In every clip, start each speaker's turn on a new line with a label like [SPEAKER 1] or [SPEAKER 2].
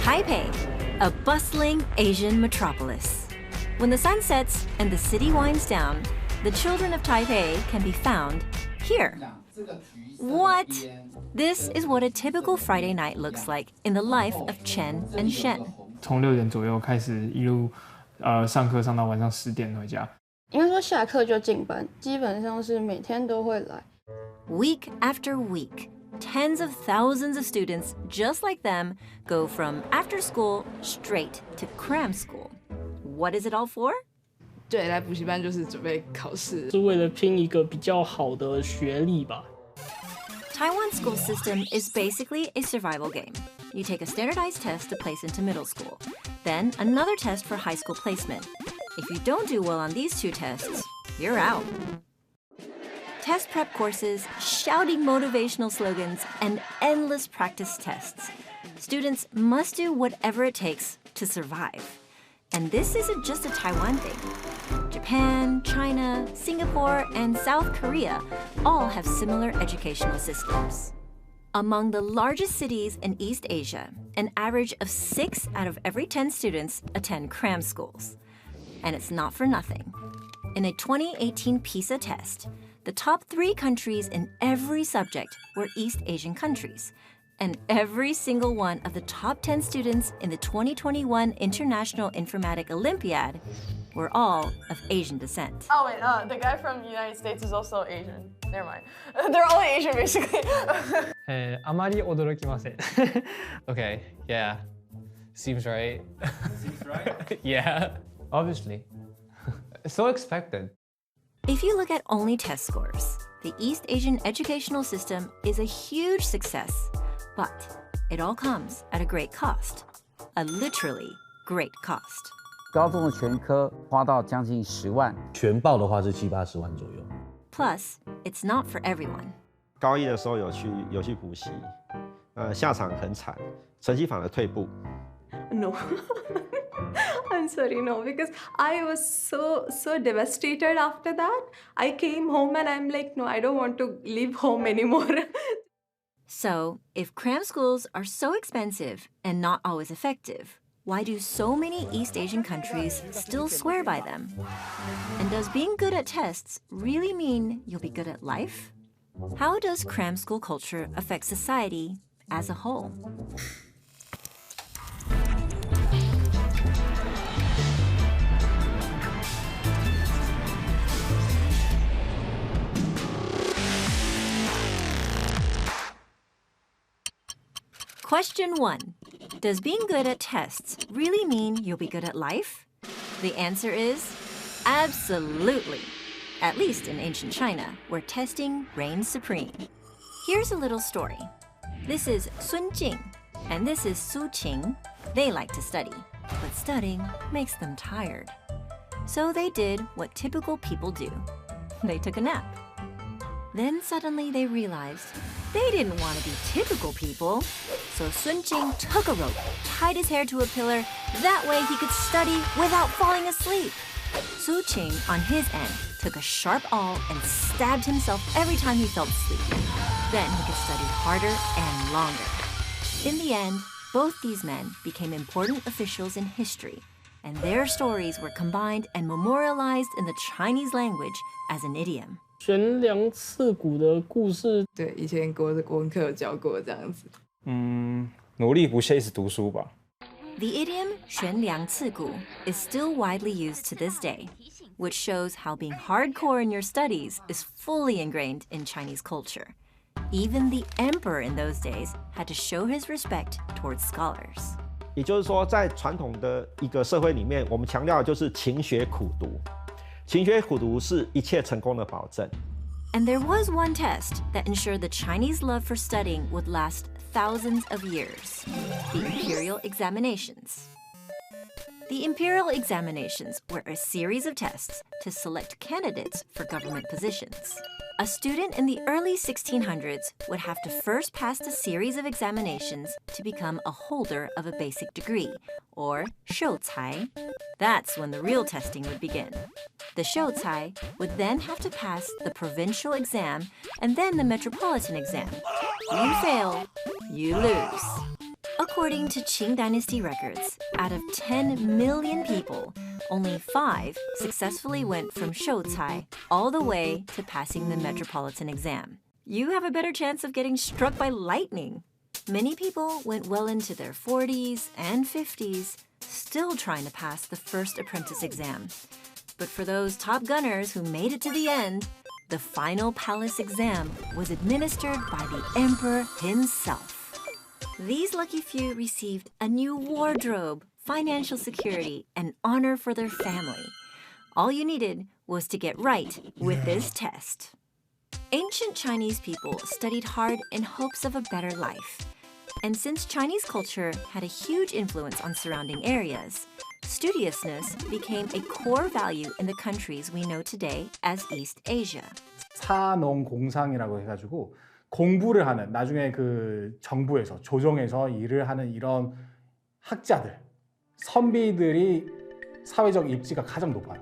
[SPEAKER 1] Taipei, a bustling Asian metropolis. When the sun sets and the city winds down, the children of Taipei can be found here. What? This is what a typical Friday night looks like in the life of Chen and Shen.
[SPEAKER 2] 从6点左右开始一路上课上到晚上10点回家。
[SPEAKER 3] 应该说下课就进班，基本上是每天都会来。
[SPEAKER 1] Week after week, tens of thousands of students just like them go from after school straight to cram school. What is it all for?
[SPEAKER 4] 对，来补习班就是准备考试，
[SPEAKER 5] 是为了拼一个比较好的学历吧。
[SPEAKER 1] Taiwan's school system is basically a survival game. You take a standardized test to place into middle school, then another test for high school placement. If you don't do well on these two tests, you're out. Test prep courses, shouting motivational slogans, and endless practice tests. Students must do whatever it takes to survive. And this isn't just a Taiwan thing. Japan, China, Singapore, and South Korea all have similar educational systems. Among the largest cities in East Asia, an average of 6 out of every 10 students attend cram schools. And it's not for nothing. In a 2018 PISA test, the top 3 countries in every subject were East Asian countries. And every single one of the top 10 students in the 2021 International Informatic Olympiad were all of Asian descent.
[SPEAKER 4] Oh wait, the guy from the United States is also Asian. Never mind. They're all Asian basically.
[SPEAKER 6] あまり驚きません。Okay, yeah. Seems right.
[SPEAKER 7] Seems right?
[SPEAKER 6] Yeah, obviously. So expected.
[SPEAKER 1] If you look at only test scores, the East Asian educational system is a huge success. But it all comes at a great cost. A literally great cost.
[SPEAKER 8] 高中的全科花到将近10万，
[SPEAKER 7] 全报的话是70、80万左右。
[SPEAKER 1] Plus, it's not for everyone.
[SPEAKER 9] 高一的时候有去补习，下场很惨，成绩反而退步。
[SPEAKER 10] No. I'm sorry, no, because I was so devastated after that. I came home and I'm like, no, I don't want to leave home anymore.
[SPEAKER 1] So, if cram schools are so expensive and not always effective, why do so many East Asian countries still swear by them? And does being good at tests really mean you'll be good at life? How does cram school culture affect society as a whole? Question 1. Does being good at tests really mean you'll be good at life? The answer is absolutely. At least in ancient China, where testing reigns supreme. Here's a little story. This is Sun Jing, and this is Su Qing. They like to study, but studying makes them tired. So they did what typical people do. They took a nap. Then suddenly they realized they didn't want to be typical people. So Sun Jing took a rope, tied his hair to a pillar. That way he could study without falling asleep. Su Qing, on his end, took a sharp awl and stabbed himself every time he felt sleepy. Then he could study harder and longer. In the end, both these men became important officials in history, and their stories were combined and memorialized in the Chinese language as an idiom.
[SPEAKER 5] 悬梁刺股的故事，
[SPEAKER 4] 对，以前国文课有教过这样子。
[SPEAKER 2] 努力不懈一直读书吧。
[SPEAKER 1] The idiom 悬梁刺股 is still widely used to this day, which shows how being hardcore in your studies is fully ingrained in Chinese culture. Even the emperor in those days had to show his respect towards scholars.
[SPEAKER 9] 也就是说，在传统的一个社会里面，我们强调的就是勤学苦读。勤学苦读是一切成功的保证。
[SPEAKER 1] And there was one test that ensured the Chinese love for studying would last thousands of years: the imperial examinations. The imperial examinations were a series of tests to select candidates for government positions. A student in the early 1600s would have to first pass a series of examinations to become a holder of a basic degree, or 秀才. That's when the real testing would begin. The 秀才 would then have to pass the provincial exam and then the metropolitan exam. You fail, you lose. According to Qing Dynasty records, out of 10 million people, only 5 successfully went from Shouzai all the way to passing the metropolitan exam. You have a better chance of getting struck by lightning. Many people went well into their 40s and 50s, still trying to pass the first apprentice exam. But for those top gunners who made it to the end, the final palace exam was administered by the emperor himself. These lucky few received a new wardrobe, financial security, and honor for their family. All you needed was to get right with this test. Ancient Chinese people studied hard in hopes of a better life. And since Chinese culture had a huge influence on surrounding areas, studiousness became a core value in the countries we know today as East Asia.
[SPEAKER 11] 사농공상이라고 해가지고 공부를 하는, 나중에 그 정부에서 조정에서 일을 하는 이런 학자들, 선비들이 사회적 입지가 가장 높아요.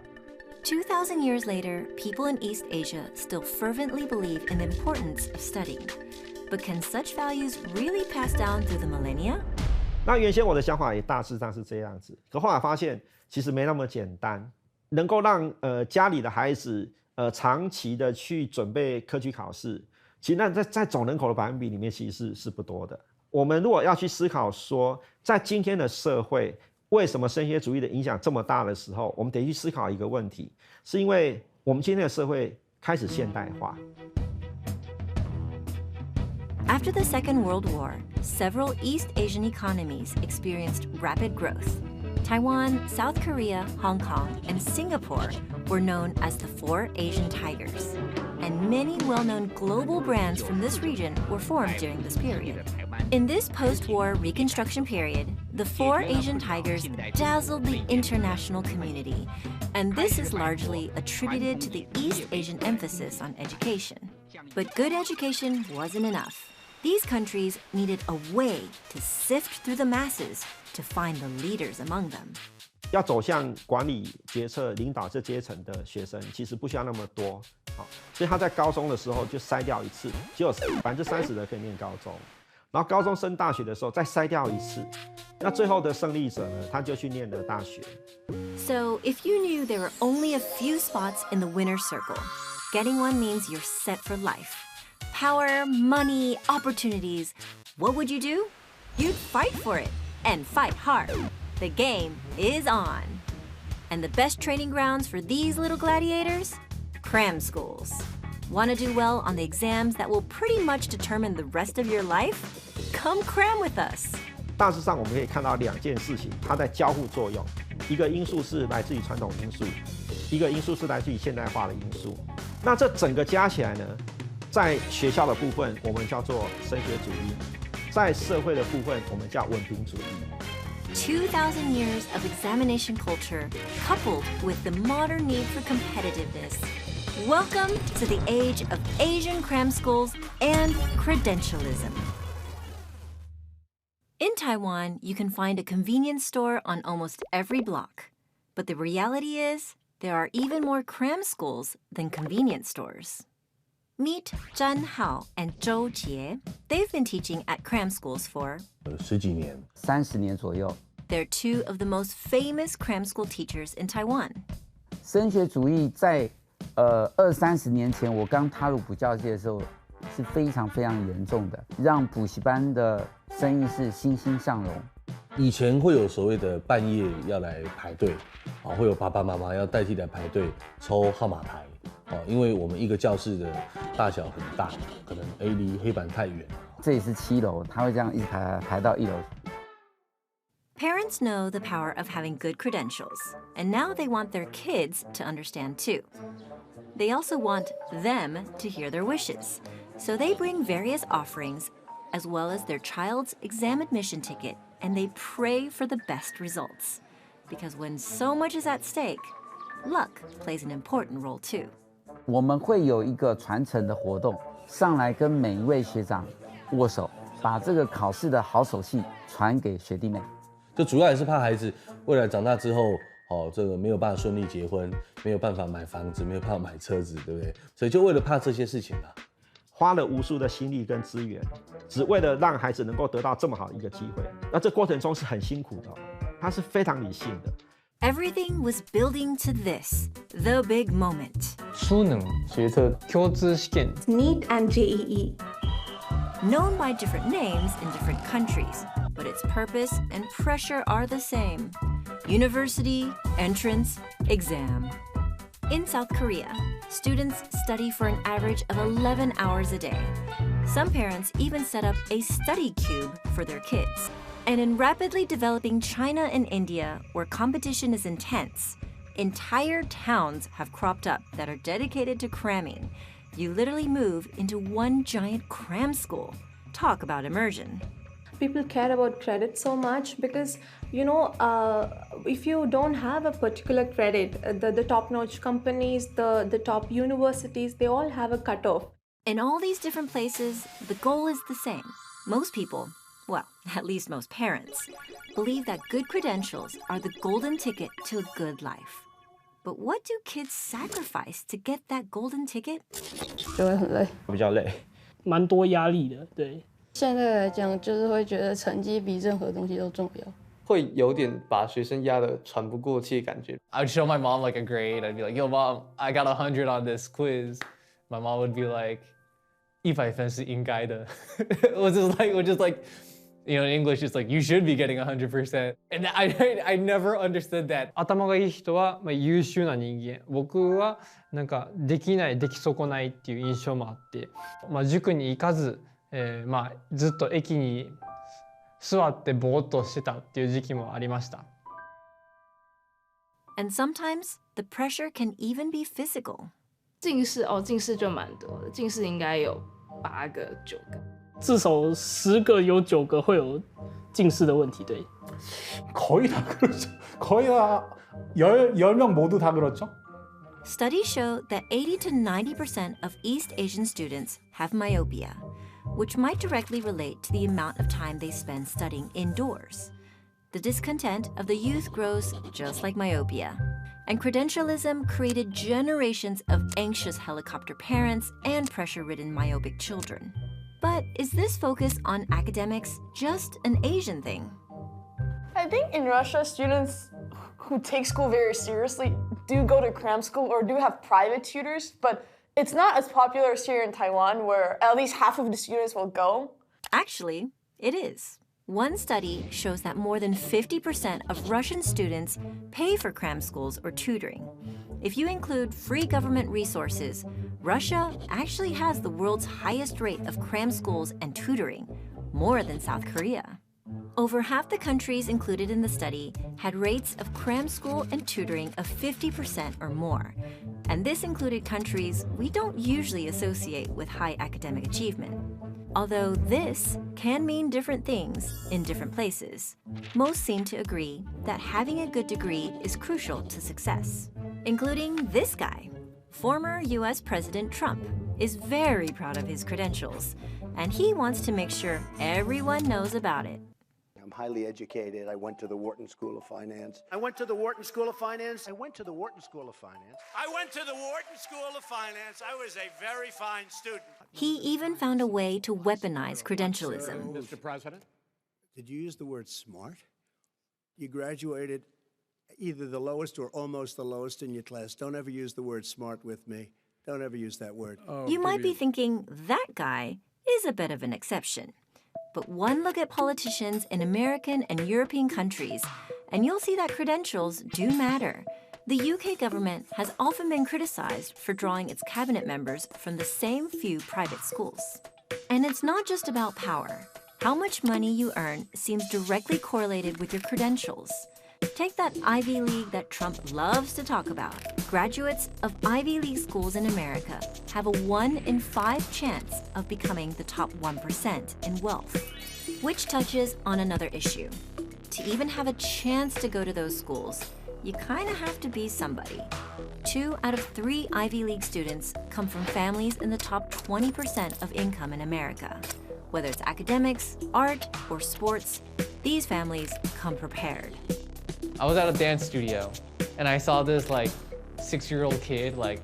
[SPEAKER 1] 2,000 years later, people in East Asia still fervently believe in the importance of studying. But can such values really pass down through the millennia?
[SPEAKER 9] 那原先我的想法也大致上是这样子，可后来发现其实没那么简单，能够让家里的孩子长期的去准备科举考试，其实那在总人口的百分比里面其实是不多的。我们如果要去思考说，在今天的社会，为什么升学主义的影响这么大的时候，我们得去思考一个问题，是因为我们今天的社会开始现代化。
[SPEAKER 1] After the Second World War, several East Asian economies experienced rapid growth. Taiwan, South Korea, Hong Kong, and Singapore were known as the 4 Asian Tigers. And many well-known global brands from this region were formed during this period. In this post-war Reconstruction period, the 4 Asian Tigers dazzled the international community. And this is largely attributed to the East Asian emphasis on education. But good education wasn't enough. These countries needed a way to sift through the masses to find the leaders among them.
[SPEAKER 9] 要走向管理决策、领导这阶层的学生，其实不需要那么多，所以他在高中的时候就筛掉一次，只有30%的可以念高中，然后高中升大学的时候再筛掉一次，那最后的胜利者呢，他就去念了大学。
[SPEAKER 1] So if you knew there were only a few spots in the winner's circle, getting one means you're set for life. Power, money, opportunities. What would you do? You'd fight for it, and fight hard. The game is on. And the best training grounds for these little gladiators? Cram schools. Want to do well on the exams that will pretty much determine the rest of your life? Come cram with us.
[SPEAKER 9] 大致上我们可以看到2件事情，它在交互作用。一个因素是来自于传统因素，一个因素是来自于现代化的因素。那这整个加起来呢，在学校的部分我们叫做升学主义，在社会的部分我们叫文凭主义。
[SPEAKER 1] 2,000 years of examination culture coupled with the modern need for competitiveness. Welcome to the age of Asian cram schools and credentialism. In Taiwan, you can find a convenience store on almost every block. But the reality is, there are even more cram schools than convenience stores. Meet Zhan Hao and Zhou Jie. They've been teaching at cram schools for
[SPEAKER 7] 10几年
[SPEAKER 8] ，30年左右。
[SPEAKER 1] They're 2 of the most famous cram school teachers in Taiwan.
[SPEAKER 8] 升学主义在20-30年前，我刚踏入补教界的时候是非常非常严重的，让补习班的生意是欣欣向荣。
[SPEAKER 7] 以前会有所谓的半夜要来排队，会有爸爸妈妈要代替来排队抽号码牌，因为我们一个教室的大小很大，可能离黑板太远。
[SPEAKER 8] 这里是7楼，他会这样一直排到1楼。
[SPEAKER 1] Parents know the power of having good credentials, and now they want their kids to understand too. They also want them to hear their wishes, so they bring various offerings, as well as their child's exam admission ticket, and they pray for the best results. Because when so much is at stake, luck plays an important role too.
[SPEAKER 8] 我们会有一个传承的活动，上来跟每一位学长握手，把这个考试的好手气传给学弟妹。
[SPEAKER 7] 就主要也是怕孩子未来长大之后，这个没有办法顺利结婚，没有办法买房子，没有办法买车子，对不对？所以就为了怕这些事情啊。
[SPEAKER 9] 花了无数的心力跟资源，只为了让孩子能够得到这么好的一个机会。那这过程中是很辛苦的，他是非常理性的。
[SPEAKER 1] Everything was building to this, the big moment.
[SPEAKER 6] 初能学测共通試験
[SPEAKER 10] NEET and JEE.
[SPEAKER 1] Known by different names in different countries, but its purpose and pressure are the same. University, entrance, exam. In South Korea, students study for an average of 11 hours a day. Some parents even set up a study cube for their kids. And in rapidly developing China and India, where competition is intense, entire towns have cropped up that are dedicated to cramming. You literally move into one giant cram school. Talk about immersion.
[SPEAKER 10] People care about credit so much because, you know, if you don't have a particular credit, the top-notch companies, the top universities, they all have a cutoff.
[SPEAKER 1] In all these different places, the goal is the same. Most people, well, at least most parents, believe that good credentials are the golden ticket to a good life. But what do kids sacrifice to get that golden ticket?
[SPEAKER 3] 就会很累，
[SPEAKER 9] 比较累，
[SPEAKER 5] 蛮多压力的，对。
[SPEAKER 3] 现在来讲，就是会觉得成绩比任何东西都重要。
[SPEAKER 12] 会有点把学生压得喘不过气的感觉。
[SPEAKER 6] I would show my mom like a grade. I'd be like, "Yo, mom, I got 100 on this quiz." My mom would be like, "100分是应该的." We're just like, you know, in English, it's like you should be getting 100%. And I never understood that.
[SPEAKER 12] 頭がいい人は優秀な人間。僕はなんかできない、でき損ないっていう印象もあって、塾に行かず、ずっと駅に座ってぼーっとしてたっていう時期もありました。
[SPEAKER 1] And sometimes the pressure can even be physical.
[SPEAKER 13] 近视就蛮多的，近视应该有8个、9个。
[SPEAKER 5] 至少10个有9个会有近视的问题，对。
[SPEAKER 11] 거의 다 그렇죠. 거의 다 10명 모두 다 그렇죠.
[SPEAKER 1] Studies show that 80 to 90% of East Asian students have myopia, which might directly relate to the amount of time they spend studying indoors. The discontent of the youth grows just like myopia. And credentialism created generations of anxious helicopter parents and pressure-ridden myopic children. But is this focus on academics just an Asian thing?
[SPEAKER 4] I think in Russia, students who take school very seriously do go to cram school or do have private tutors, but it's not as popular as here in Taiwan, where at least half of the students will go.
[SPEAKER 1] Actually, it is. One study shows that more than 50% of Russian students pay for cram schools or tutoring. If you include free government resources, Russia actually has the world's highest rate of cram schools and tutoring, more than South Korea. Over half the countries included in the study had rates of cram school and tutoring of 50% or more. And this included countries we don't usually associate with high academic achievement. Although this can mean different things in different places, most seem to agree that having a good degree is crucial to success, including this guy. Former US President Trump is very proud of his credentials, and he wants to make sure everyone knows about it.
[SPEAKER 14] I'm highly educated. I went to the Wharton School of Finance. I went to the Wharton School of Finance. I went to the Wharton School of Finance. I went to the Wharton School of Finance. I was a very fine student.
[SPEAKER 1] He even found a way to weaponize credentialism.
[SPEAKER 14] Mr. President? Did you use the word smart? You graduated either the lowest or almost the lowest in your class. Don't ever use the word smart with me. Don't ever use that word.
[SPEAKER 1] You might be thinking that guy is a bit of an exception. But one look at politicians in American and European countries, and you'll see that credentials do matter. The UK government has often been criticized for drawing its cabinet members from the same few private schools. And it's not just about power. How much money you earn seems directly correlated with your credentials. Take that Ivy League that Trump loves to talk about. Graduates of Ivy League schools in America have a 1 in 5 chance of becoming the top 1% in wealth, which touches on another issue. To even have a chance to go to those schools, you kind of have to be somebody. 2 out of 3 Ivy League students come from families in the top 20% of income in America. Whether it's academics, art, or sports, these families come prepared.
[SPEAKER 6] I was at a dance studio and I saw this like 6-year-old kid like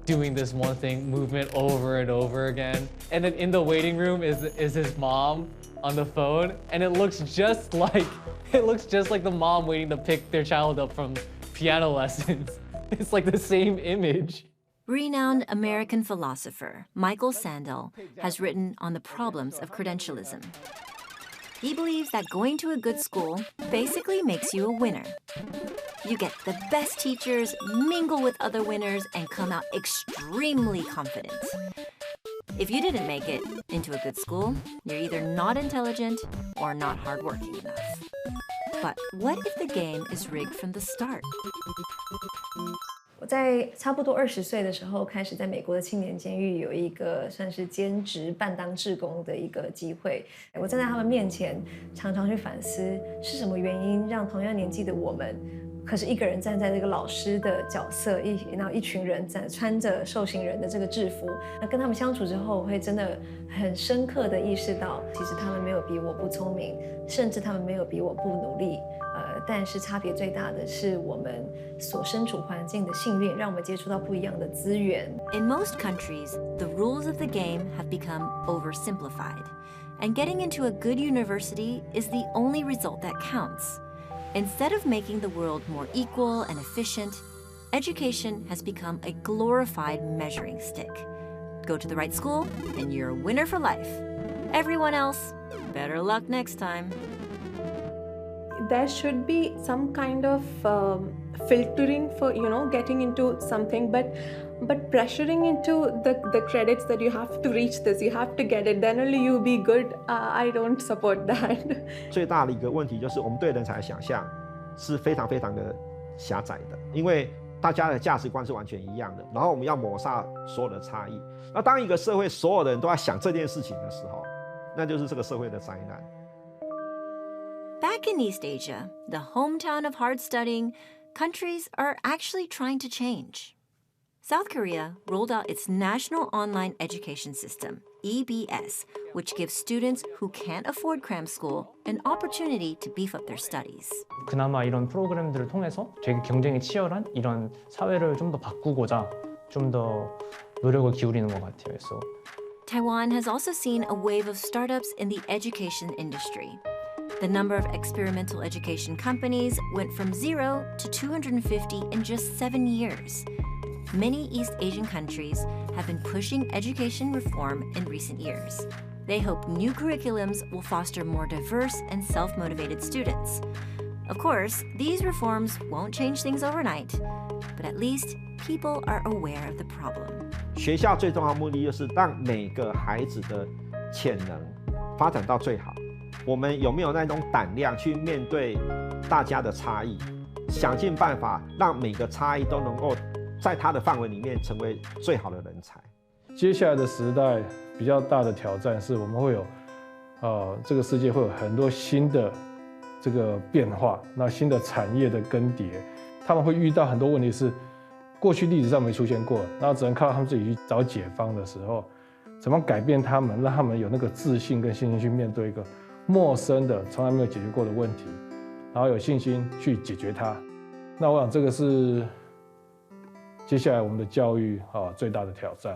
[SPEAKER 6] doing this one thing movement over and over again. And then in the waiting room is his mom on the phone, and it looks just like the mom waiting to pick their child up from piano lessons. It's like the same image.
[SPEAKER 1] Renowned American philosopher Michael Sandel has written on the problems of credentialism. He believes that going to a good school basically makes you a winner. You get the best teachers, mingle with other winners, and come out extremely confident. If you didn't make it into a good school, you're either not intelligent or not hardworking enough. But what if the game is rigged from the start?
[SPEAKER 15] 我在差不多20岁的时候，开始在美国的青年监狱有一个算是兼职半当志工的一个机会。我站在他们面前，常常去反思是什么原因让同样年纪的我们，可是一个人站在这个老师的角色，然后一群人穿着受刑人的这个制服，那跟他们相处之后，我会真的很深刻的意识到，其实他们没有比我不聪明，甚至他们没有比我不努力。但是差别最大的是我们所身处环境的幸运，让我们接触到不一样的资源。
[SPEAKER 1] In most countries, the rules of the game have become oversimplified, and getting into a good university is the only result that counts. Instead of making the world more equal and efficient, education has become a glorified measuring stick. Go to the right school, and you're a winner for life. Everyone else, better luck next time.
[SPEAKER 10] There should be some kind of filtering for getting into something, but pressuring into the credits that you have to reach this, you have to get it, then only you be good. I don't support that.
[SPEAKER 9] 最大的一个问题就是我们对人才的想象是非常非常的狭窄的，因为大家的价值观是完全一样的，然后我们要抹杀所有的差异。那当一个社会所有的人都在想这件事情的时候，那就是这个社会的灾难。
[SPEAKER 1] Back in East Asia, the hometown of hard studying, countries are actually trying to change. South Korea rolled out its national online education system, EBS, which gives students who can't afford cram school an opportunity to beef up their studies.
[SPEAKER 16] 그나마 이런 프로그램들을 통해서 되게 경쟁이 치열한 이런 사회를 좀 더 바꾸고자 좀 더 노력을 기울이는 것 같아요. 그래서
[SPEAKER 1] Taiwan has also seen a wave of startups in the education industry. The number of experimental education companies went from 0 to 250 in just 7 years. Many East Asian countries have been pushing education reform in recent years. They hope new curriculums will foster more diverse and self-motivated students. Of course, these reforms won't change things overnight, but at least people are aware of the problem.
[SPEAKER 9] 学校最重要的目的就是让每个孩子的潜能发展到最好。我们有没有那种胆量去面对大家的差异，想尽办法让每个差异都能够在他的范围里面成为最好的人才。
[SPEAKER 11] 接下来的时代比较大的挑战是我们会有，这个世界会有很多新的这个变化，那新的产业的更迭，他们会遇到很多问题是过去历史上没出现过，然后只能靠他们自己去找解方的时候，怎么改变他们，让他们有那个自信跟信心去面对一个陌生的、从来没有解决过的问题，然后有信心去解决它。那我想这个是接下来我们的教育最大的挑战。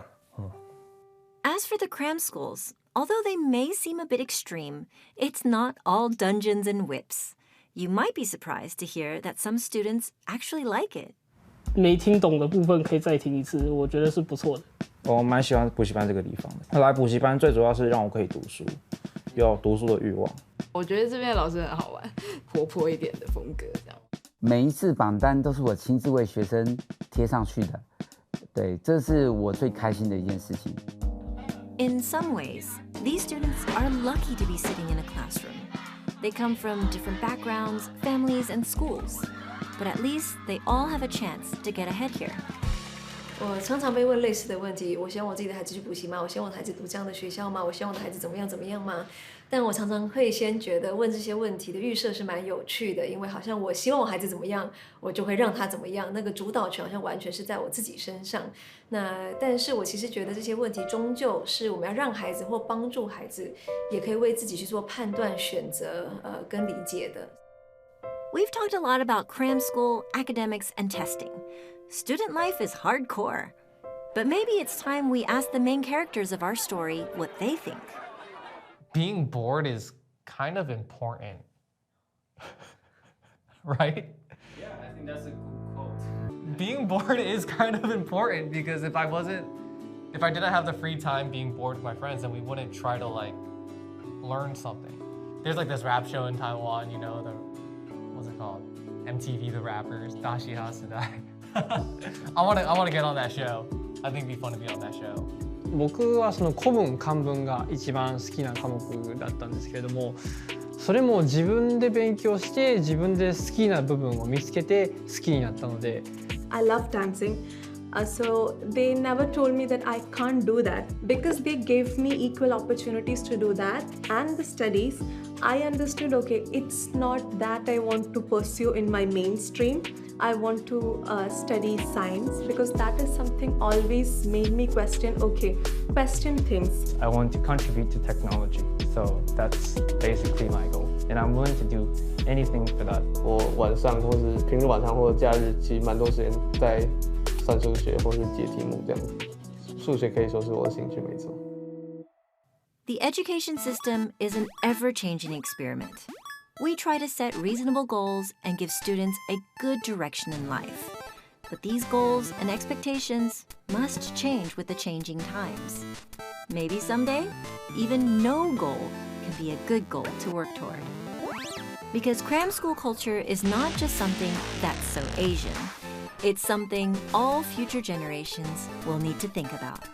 [SPEAKER 1] As for the cram schools, although they may seem a bit extreme, it's not all dungeons and whips. You might be surprised to hear that some students actually like it.
[SPEAKER 5] 没听懂的部分可以再听一次，我觉得是不错的。
[SPEAKER 17] 我蛮喜欢补习班这个地方的。来补习班最主要是让我可以读书。有读书的欲望。
[SPEAKER 13] 我觉得这边的老师很好玩，活泼一点的风格这样。
[SPEAKER 8] 每一次榜单都是我亲自为学生贴上去的，对，这是我最开心的一件事情。
[SPEAKER 1] In some ways, these students are lucky to be sitting in a classroom. They come from different backgrounds, families, and schools, but at least they all have a chance to get ahead here.
[SPEAKER 15] 我常常被问类似的问题，我希望我自己的孩子去补习吗？我希望我的孩子读这样的学校吗？我希望我的孩子怎么样吗？但我常常会先觉得问这些问题的预设是蛮有趣的，因为好像我希望我孩子怎么样，我就会让他怎么样，那个主导权好像完全是在我自己身上。但是我其实觉得这些问题终究是我们要让孩子或帮助孩子，也可以为自己去做判断、选择，跟理解的。
[SPEAKER 1] We've talked a lot about cram school, academics, and testing. Student life is hardcore. But maybe it's time we ask the main characters of our story what they think.
[SPEAKER 6] Being bored is kind of important, right?
[SPEAKER 5] Yeah, I think that's a good quote.
[SPEAKER 6] Being bored is kind of important because if I didn't have the free time being bored with my friends, then we wouldn't try to like learn something. There's like this rap show in Taiwan, you know, what's it called? MTV The Rappers, Dashi Hasadai. I want to get on that show. I think it'd be fun to be on that show.
[SPEAKER 12] 僕はその古文漢文が一番好きな科目だったんですけれども、それも自分で勉強して自分で好きな部分を見つけて好きになったので。
[SPEAKER 10] I love dancing. So they never told me that I can't do that because they gave me equal opportunities to do that and the studies. I understood, okay, it's not that I want to pursue in my mainstream. I want to study science because that is something always made me question things.
[SPEAKER 16] I want to contribute to technology, so that's basically my goal. And I'm willing to do anything for that.
[SPEAKER 18] 我晚上或是平日晚上或者假日，其实蛮多时间在算数学或是解题目这样子。数学可以说是我的兴趣，没错。
[SPEAKER 1] The education system is an ever-changing experiment. We try to set reasonable goals and give students a good direction in life. But these goals and expectations must change with the changing times. Maybe someday, even no goal can be a good goal to work toward. Because cram school culture is not just something that's so Asian. It's something all future generations will need to think about.